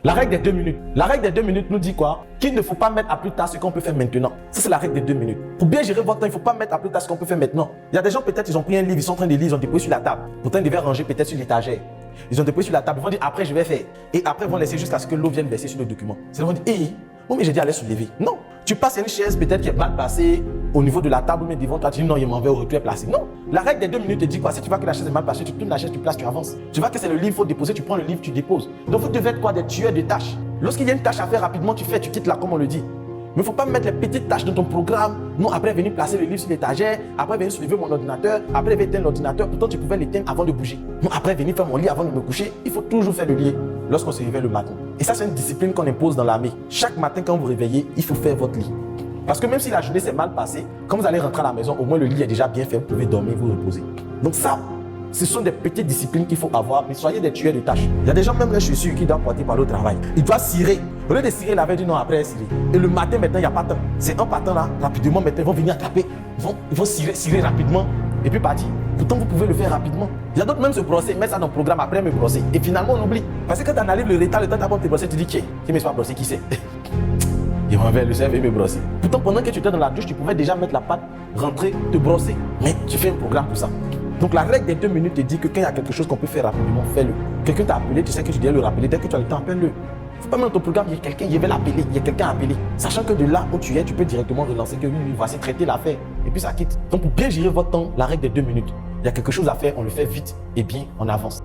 La règle des 2 minutes. La règle des 2 minutes nous dit quoi? Qu'il ne faut pas mettre à plus tard ce qu'on peut faire maintenant. Ça, c'est la règle des 2 minutes. Pour bien gérer votre temps, il ne faut pas mettre à plus tard ce qu'on peut faire maintenant. Il y a des gens, peut-être, ils ont pris un livre, ils sont en train de lire, ils ont déposé sur la table. Pourtant, ils devaient ranger peut-être sur l'étagère. Ils ont déposé sur la table, ils vont dire après, je vais faire. Et après, ils vont laisser jusqu'à ce que l'eau vienne verser sur le document. Ils vont dire, bon, mais j'ai dit, allez soulever. Non. Tu passes une chaise peut-être qui est mal placée au niveau de la table ou même devant toi, tu dis non, il m'en va au retour placé. Non. La règle des 2 minutes te dit quoi? Si tu vois que la chaise est mal placée, tu tournes la chaise, tu places, tu avances. Tu vois que c'est le livre, il faut déposer, tu prends le livre, tu déposes. Donc vous devez être quoi? Des tueurs de tâches. Lorsqu'il y a une tâche à faire rapidement, tu fais, tu quittes là comme on le dit. Mais il ne faut pas mettre les petites tâches dans ton programme. Non, après venir placer le livre sur l'étagère, après venir soulever mon ordinateur, après venir éteindre l'ordinateur. Pourtant, tu pouvais l'éteindre avant de bouger. Non, après venir faire mon lit avant de me coucher. Il faut toujours faire le lit lorsqu'on se réveille le matin. Et ça, c'est une discipline qu'on impose dans l'armée. Chaque matin, quand vous vous réveillez, il faut faire votre lit. Parce que même si la journée s'est mal passée, quand vous allez rentrer à la maison, au moins le lit est déjà bien fait, vous pouvez dormir, vous reposer. Donc ça, ce sont des petites disciplines qu'il faut avoir, mais soyez des tueurs de tâches. Il y a des gens, même les chaussures, qui doivent porter par le travail. Ils doivent cirer. Au lieu de cirer la veille du non, après cirer. Et le matin, maintenant, il n'y a pas de temps. C'est un patin là, rapidement, maintenant, ils vont venir attraper. Ils vont cirer rapidement et puis partir. Pourtant, vous pouvez le faire rapidement. Il y a d'autres même se brosser, mettre ça dans le programme après me brosser. Et finalement, on oublie. Parce que quand tu analyses le retard, le temps d'abord te brosser, tu dis qui ne m'est pas brossé, qui c'est? Il m'en va le cerveau et me brosser. Pourtant, pendant que tu étais dans la douche, tu pouvais déjà mettre la pâte, rentrer, te brosser. Mais tu fais un programme pour ça. Donc la règle des 2 minutes te dit que quand il y a quelque chose qu'on peut faire rapidement, fais-le. Quelqu'un t'a appelé, tu sais que tu dois le rappeler. Dès que tu as le temps, appelle-le. Il ne faut pas mettre dans ton programme, il y a quelqu'un, il va l'appeler, il y a quelqu'un à appeler. Sachant que de là où tu es, tu peux directement relancer que oui, voici traiter l'affaire. Et puis ça quitte. Donc pour bien gérer votre temps, la règle des 2 minutes. Il y a quelque chose à faire, on le fait vite et bien, on avance.